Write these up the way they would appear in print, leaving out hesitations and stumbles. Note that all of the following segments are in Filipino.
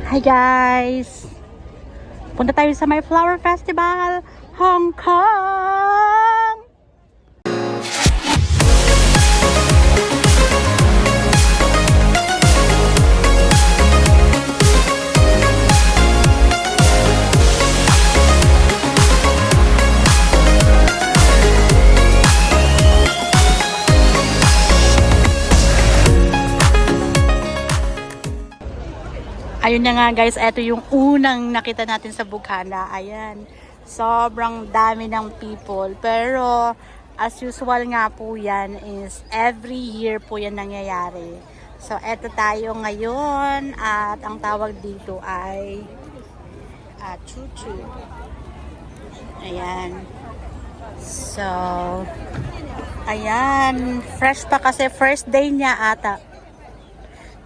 Hi guys! Punta tayo sa My Flower Festival, Hong Kong! Ayun na nga guys, ito yung unang nakita natin sa Bukana. Ayan, sobrang dami ng people. Pero as usual nga po yan is every year po yan nangyayari. So eto tayo ngayon at ang tawag dito ay Chuchu. Ayan. So, ayan, fresh pa kasi first day niya ata.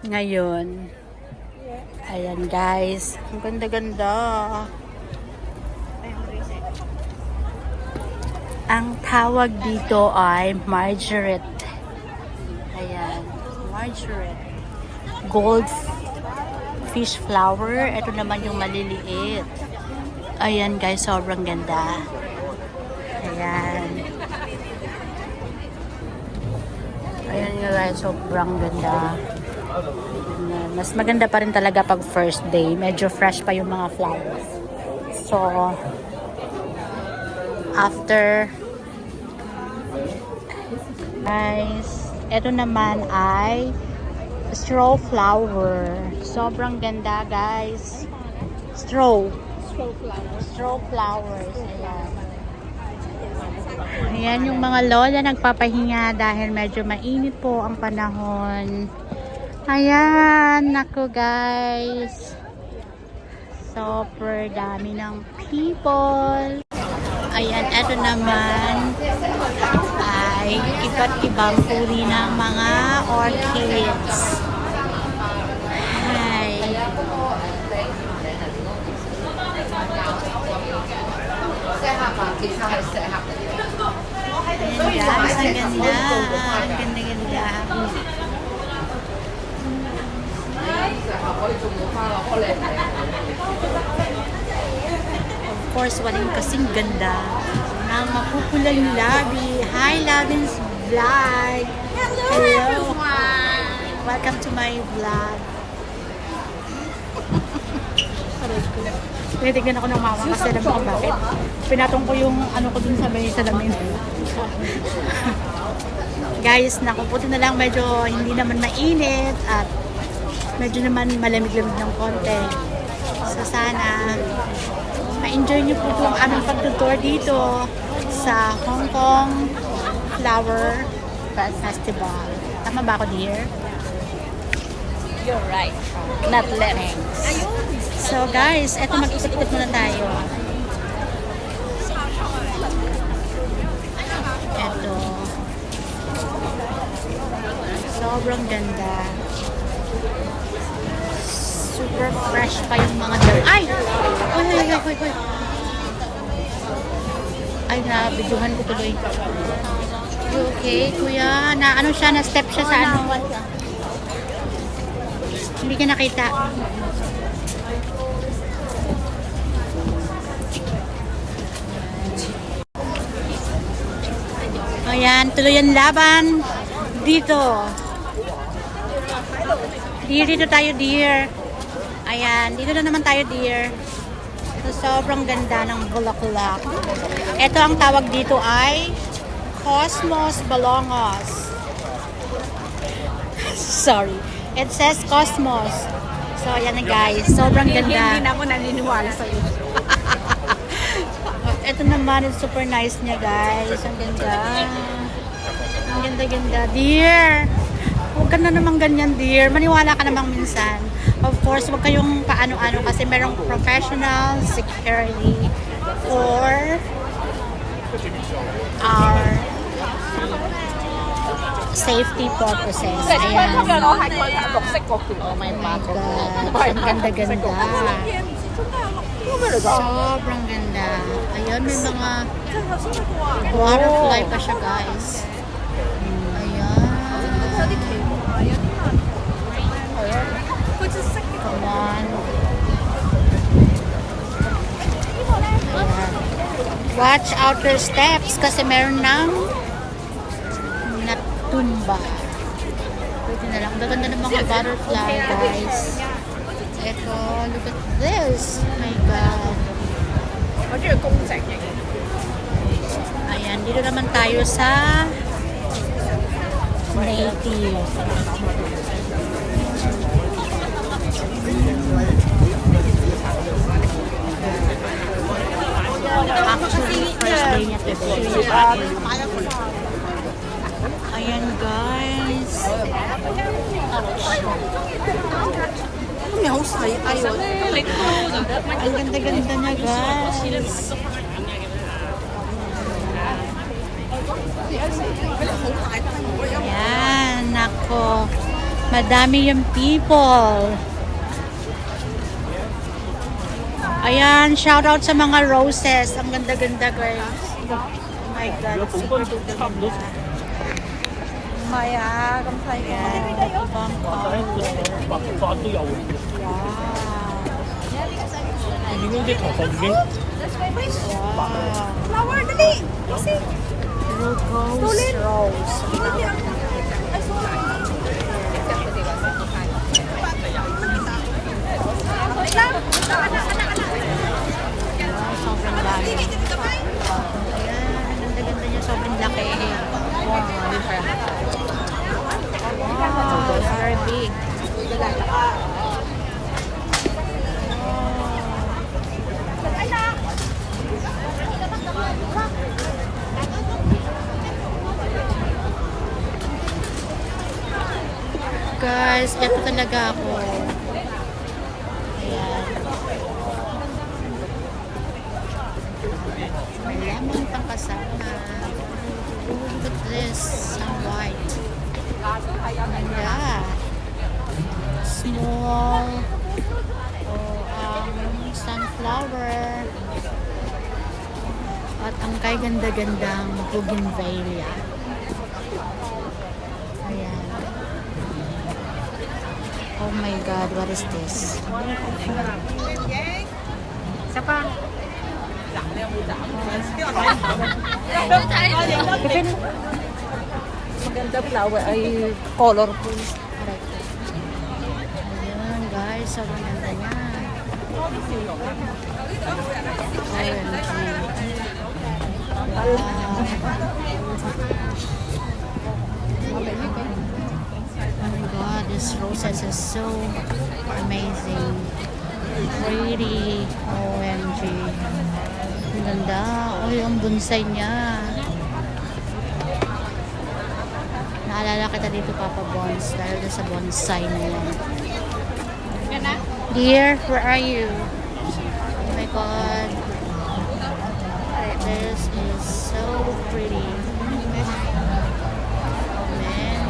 Ngayon. Ayan guys, ang ganda-ganda. Ang tawag dito ay margaret. Ayan, margaret. Gold fish flower. Ito naman yung maliliit. Ayan guys, sobrang ganda. Ayan. Ayan guys, sobrang ganda. Mas maganda pa rin talaga pag first day. Medyo fresh pa yung mga flowers. So, after guys, ito naman ay straw flower. Sobrang ganda guys. Straw flowers. Ayan. Ayan yung mga lola nagpapahinga dahil medyo mainit po ang panahon. Ayan, naku guys. Super dami ng people. Ayan, eto naman ay iba't ibang uri ng mga orchids. Hi. Ayan guys, ang ganda. Ang ganda-ganda. Of course, walang kasing ganda ng mapupulang labi. Hi, Labin's Vlog! Hello! Welcome to my vlog. Tinitignan ako ng mama kasi alam ko bakit. Pinatong ko yung ano ko dun sa may salamin. Guys, nakuputi na lang medyo hindi naman mainit at medyo naman malamig-lamig ng konti. So sana ma-enjoy nyo po itong aming pagtutour dito sa Hong Kong Flower Festival. Tama ba ako, dear? You're right. Not left. So guys, eto mag-ikot-ikot muna tayo. Eto. Sobrang ganda. Super fresh pa yung mga dirt. Ay! Uy. Ay, nabidyohan ko tuloy. You okay, kuya? Na ano siya, na step siya sa ano? Hindi ka nakita. Ayan, tuloy ang laban dito. Dito tayo, dear. Ayan, dito na naman tayo, dear. So, sobrang ganda ng bulaklak. Ito ang tawag dito ay Cosmos Balongos. Sorry. It says Cosmos. So, ayan na guys. Sobrang ganda. Hindi na ako naniniwala sa'yo. Ito naman, it's super nice niya guys. Ang ganda. Ang ganda-ganda. Dear! Huwag ka na naman ganyan, dear. Maniwala ka namang minsan. Of course, huwag kayong paano-ano kasi merong professional security for our safety purposes. Ayan. Oh my God. Ang ganda-ganda. Sobrang ganda. Ayun, may mga butterfly pa siya, guys. Ayan. Come on. Watch out your steps kasi meron ng natumba. Pwede na lang. Gaganda ng mga butterfly, guys. Eko, look at this. Oh my God. Ayan, dito naman tayo sa native. Actually, first day niya today. Ayan, guys. Ang ganda-ganda niya, guys. Ayan, nako. Madami yung people. Ayan, shout out sa mga roses. Ang ganda-ganda, guys. Oh my God, super ganda. Maya, kamsaya. Flower, dali! Kasi! Rose. Sobrang dami. Ayan, ang ganda-ganda niya. Sobrang laki. Wow, very big. Guys, ito talaga ako. Ayan. May lemon pang kasama. Look at this. Some white. Ganda. Small. Sunflower. At ang kay ganda-gandang bougainvillea. Ayan. Oh my God, what is this? Isa pa. Maganda flower ay colorful. Ayan guys, sobrang ganda niya. Oh my God, this roses is so amazing. Pretty. OMG. Ang ganda. Oh, yung bonsai niya. Naalala kita dito, Papa Bons, dahil sa bonsai na yan. Dear, where are you? Oh my God. This is so pretty. Oh man.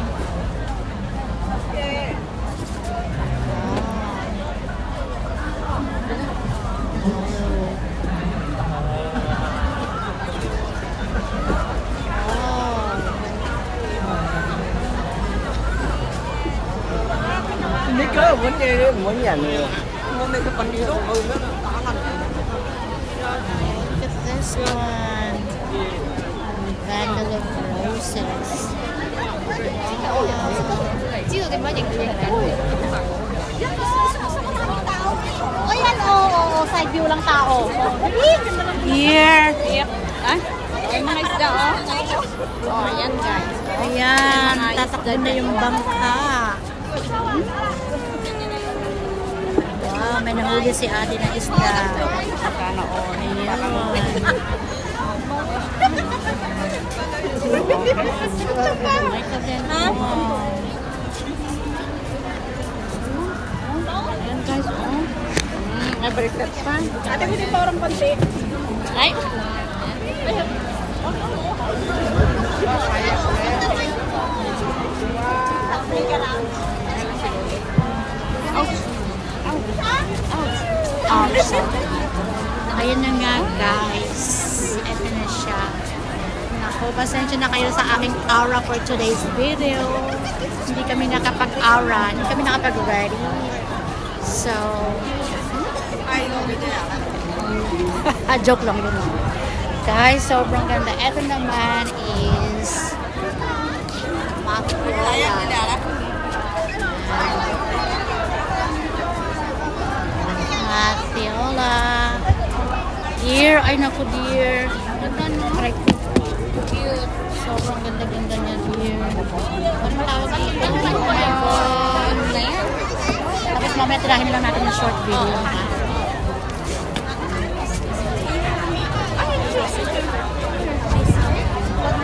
Mấy cái vấn đề muốn nhà nữa muốn mấy cái phần đi đó nó tá lạnh. Look at this one. Bundle of roses. Ayan, oo, side view lang tao. Here. Yep. Ay, ay mga isda, oh. Oh, ayan guys. Ayan, tatakbo na yung bangka. Wow, may nahuli si ate na isda. Sana all. Ayan. May kaganda. Ayan guys, oh. Ay, baliktad pa. Ate, hindi pa orang konti. Ay. Ayan na nga guys. Ito na siya. Naku, pasensya na kayo sa aking aura for today's video. Hindi kami nakapag-aura. Hindi kami nakapag-ready. So, joke lang yun. Guys, sobrang ganda. Ito naman is Matiola. Deer. Ay, naku, deer. Aray ko. Cute. Sobrang ganda-ganda niya, deer. Anong tawag dito? Oh my God. Tapos mamaya tirahin lang natin ng short video.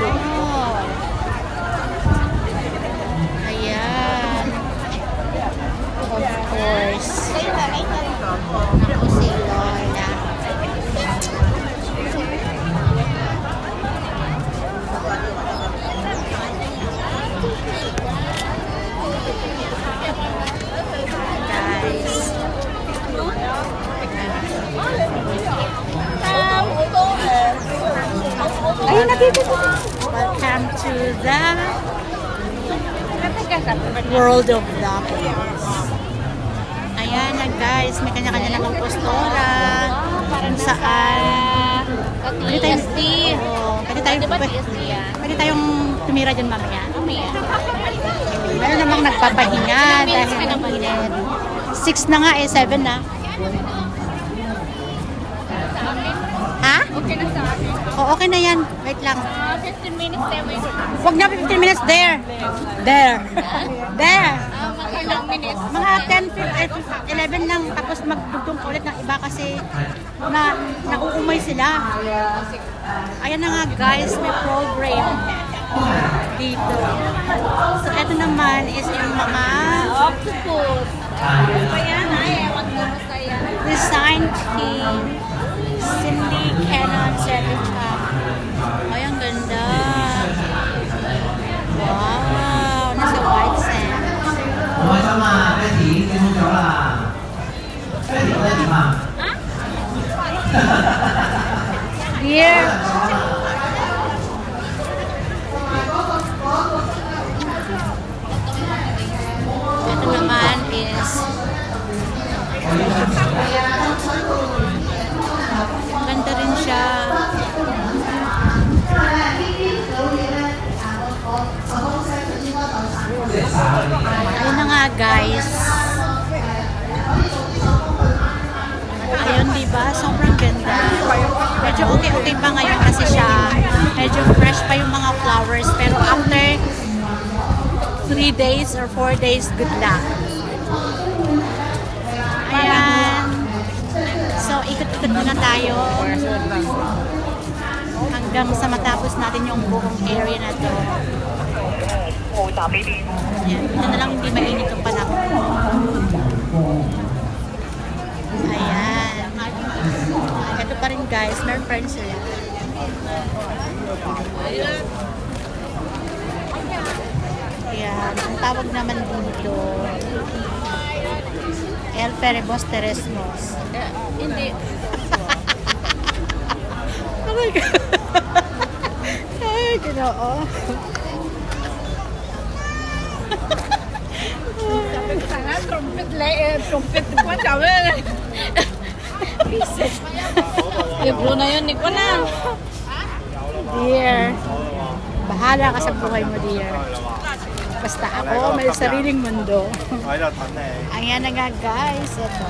Oh. Ayan. Of course. Ako si Lola. Guys. Ayun, nakita ko. Welcome to the world of Lapis. Ayan na guys, may kanya-kanya lang ang postura. Kung saan. Pwede tayong pwede tayong tumira dyan mamaya. Meron namang nagpapahinga dahil ang init. 6 na nga 7 na. Ha? Okay na sa akin. Oh, okay na yan. Wait lang. 15 minutes there. Huwag na 15 minutes there. There. There. Mga ilang minutes. Mga 10, 11 lang. Tapos magdugtong ka ulit ng iba kasi nauumay sila. Ayan na nga guys, may program dito. So, ito naman is yung mga Octopus. Ayan, ay, ewan ko masaya. design team. Cindy Cannon Celica. Ay, ang ganda. Wow, nasa white sand. 我想嘛，该提金钟桥啦，该提在地方。 Dear. Ito naman is ang ganda rin siya. Ayun na nga guys. Ayun, diba? Sobrang ganda. Medyo okay pa ngayon kasi siya. Medyo fresh pa yung mga flowers. Pero after 3 days or 4 days, good luck. Ayan. So, ikot-ikot muna tayo. Hanggang sa matapos natin yung buong area na to. Ayan. Ito na lang hindi mainit yung panahon. Ayan. Ito pa rin guys. Meron pa rin sila. Ayan. Ang tawag naman dito El Ferebos Teresmos. Hindi. Oh my God. Ay, ginoo. Sabi ko sana, trumpet ko sabi. Pieces. Libro na yun, Nico na. Dear, bahala ka sa buhay mo, dear. Basta ako, may sariling mundo. Ayan na nga, guys. Ito.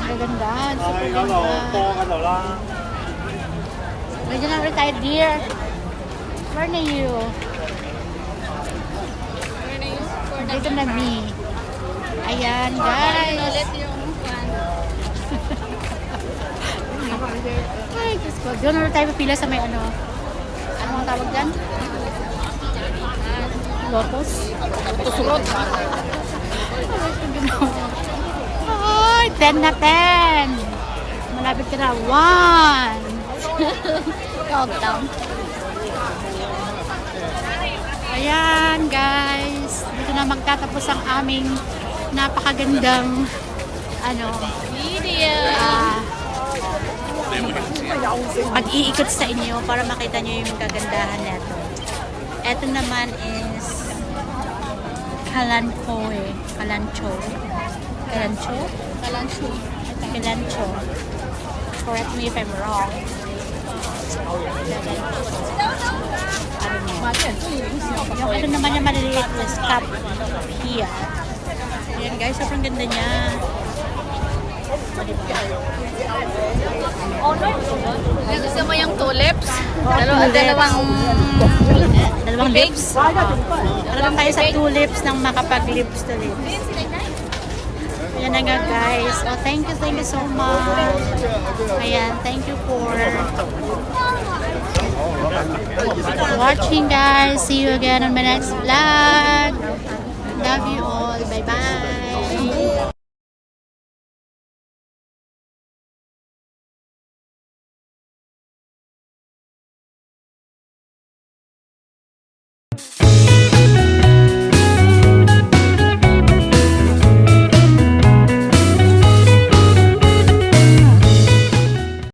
Ang ganda. Super ganda. Medyo na rin tayo, dear. Where na you? Dito na me. Ayan, guys. Ulit yung fan. Ay, Diyos ko. Doon na tayo pila sa may ano. Ano ang tawag dyan? Lotus? Tusurot. Ay, 10 na 10. Malapit ka na. 1. Countdown. Ayan, guys. Dito na magtatapos ang aming napakagandang Video. pag-iikot sa inyo para makita nyo yung kagandahan nito. Ito naman is Kalanchoe. Kalancho. Kalancho? Kalancho. Kalancho. Correct me if I'm wrong. Yung ano naman yung maliliit na cup here. Ayan guys, sobrang ganda niya. Gusto mo yung tulips? Dalawang lips. Talagang tayo sa tulips ng makapag-lips to lips. Ayan na nga guys. Oh, thank you so much. Ayan, thank you for watching guys. See you again on my next vlog. Love you all. Bye-bye.